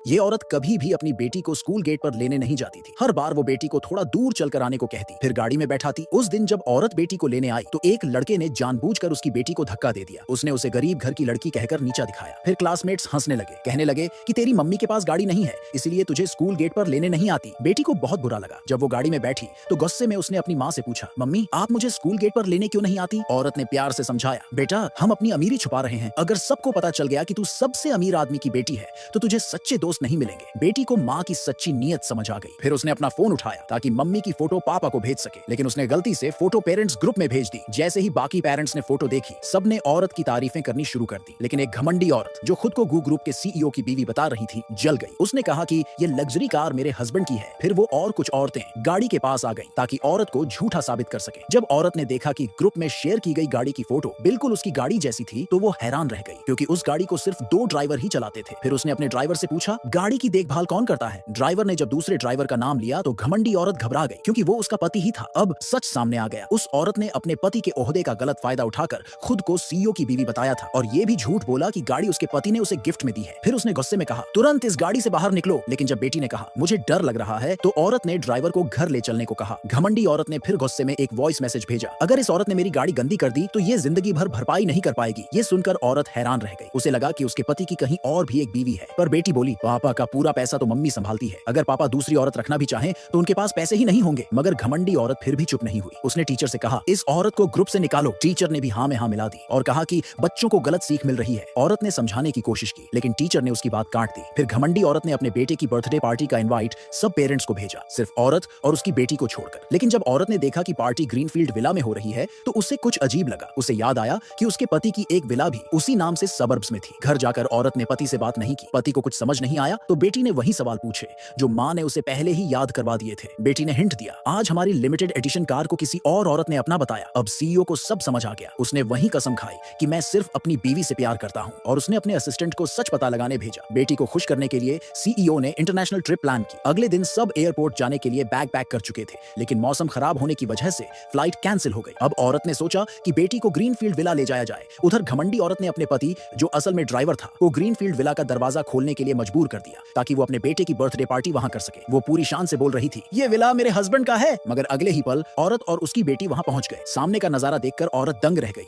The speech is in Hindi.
ये औरत कभी भी अपनी बेटी को स्कूल गेट पर लेने नहीं जाती थी। हर बार वो बेटी को थोड़ा दूर चलकर आने को कहती, फिर गाड़ी में बैठाती। उस दिन जब औरत बेटी को लेने आई तो एक लड़के ने जानबूझकर उसकी बेटी को धक्का दे दिया। उसने उसे गरीब घर की लड़की कहकर नीचा दिखाया। फिर क्लासमेट्स हंसने लगे, कहने लगे कि तेरी मम्मी के पास गाड़ी नहीं है, इसलिए तुझे स्कूल गेट पर लेने नहीं आती। बेटी को बहुत बुरा लगा। जब वो गाड़ी में बैठी तो गुस्से में उसने अपनी माँ से पूछा, मम्मी आप मुझे स्कूल गेट पर लेने क्यों नहीं आती? औरत ने प्यार से समझाया, बेटा हम अपनी अमीरी छुपा रहे हैं। अगर सबको पता चल गया कि तू सबसे अमीर आदमी की बेटी है तो तुझे सच्चे दोस्त नहीं मिलेंगे। बेटी को माँ की सच्ची नीयत समझ आ गई। फिर उसने अपना फोन उठाया ताकि मम्मी की फोटो पापा को भेज सके, लेकिन उसने गलती से फोटो पेरेंट्स ग्रुप में भेज दी। जैसे ही बाकी पेरेंट्स ने फोटो देखी, सबने औरत की तारीफें करनी शुरू कर दी। लेकिन एक घमंडी औरत जो खुद को गू ग्रुप के सीईओ की बीवी बता रही थी, जल गई। उसने कहा कि ये लग्जरी कार मेरे हस्बैंड की है। फिर वो और कुछ औरतें गाड़ी के पास आ गईं ताकि औरत को झूठा साबित कर सके। जब औरत ने देखा कि ग्रुप में शेयर की गई गाड़ी की फोटो बिल्कुल उसकी गाड़ी जैसी थी तो वो हैरान रह गई, क्योंकि उस गाड़ी को सिर्फ 2 ड्राइवर ही चलाते थे। फिर उसने अपने ड्राइवर से पूछा, गाड़ी की देखभाल कौन करता है? ड्राइवर ने जब दूसरे ड्राइवर का नाम लिया तो घमंडी औरत घबरा गई, क्योंकि वो उसका पति ही था। अब सच सामने आ गया। उस औरत ने अपने पति के ओहदे का गलत फायदा उठाकर खुद को सीईओ की बीवी बताया था और ये भी झूठ बोला कि गाड़ी उसके पति ने उसे गिफ्ट में दी है। फिर उसने गुस्से में कहा, तुरंत इस गाड़ी से बाहर निकलो। लेकिन जब बेटी ने कहा, मुझे डर लग रहा है, तो औरत ने ड्राइवर को घर ले चलने को कहा। घमंडी औरत ने फिर गुस्से में एक वॉइस मैसेज भेजा, अगर इस औरत ने मेरी गाड़ी गंदी कर दी तो ये जिंदगी भर भरपाई नहीं कर पाएगी। ये सुनकर औरत हैरान रह गई। उसे लगा कि उसके पति की कहीं और भी एक बीवी है। पर बेटी बोली, पापा का पूरा पैसा तो मम्मी संभालती है। अगर पापा दूसरी औरत रखना भी चाहें तो उनके पास पैसे ही नहीं होंगे। मगर घमंडी औरत फिर भी चुप नहीं हुई। उसने टीचर से कहा, इस औरत को ग्रुप से निकालो। टीचर ने भी हाँ में हाँ मिला दी और कहा कि बच्चों को गलत सीख मिल रही है। औरत ने समझाने की कोशिश की, लेकिन टीचर ने उसकी बात काट दी। फिर घमंडी औरत ने अपने बेटे की बर्थडे पार्टी का इनवाइट सब पेरेंट्स को भेजा, सिर्फ औरत और उसकी बेटी को छोड़कर। लेकिन जब औरत ने देखा कि पार्टी ग्रीनफील्ड विला में हो रही है तो उसे कुछ अजीब लगा। उसे याद आया कि उसके पति की एक विला भी उसी नाम से सबर्ब्स में थी। घर जाकर औरत ने पति से बात नहीं की। पति को कुछ समझ नहीं आया तो बेटी ने वही सवाल पूछे जो माँ ने उसे पहले ही याद करवा दिए थे। बेटी ने हिंट दिया, आज हमारी लिमिटेड एडिशन कार को किसी और औरत ने अपना बताया। अब सीईओ को सब समझ आ गया। उसने वही कसम खाई कि मैं सिर्फ अपनी बीवी से प्यार करता हूँ और उसने अपने असिस्टेंट को सच पता लगाने भेजा। बेटी को खुश करने के लिए सीईओ ने इंटरनेशनल ट्रिप प्लान की। अगले दिन सब एयरपोर्ट जाने के लिए बैग पैक कर चुके थे, लेकिन मौसम खराब होने की वजह से फ्लाइट कैंसिल हो गई। अब औरत ने सोचा कि बेटी को ग्रीनफील्ड विला ले जाया जाए। उधर घमंडी औरत ने अपने पति, जो असल में ड्राइवर था, को ग्रीनफील्ड विला का दरवाजा खोलने के लिए मजबूर कर दिया ताकि वो अपने बेटे की बर्थडे पार्टी वहां कर सके। वो पूरी शान से बोल रही थी, ये विला मेरे हस्बैंड का है। मगर अगले ही पल औरत और उसकी बेटी वहां पहुंच गए। सामने का नजारा देखकर औरत दंग रह गई।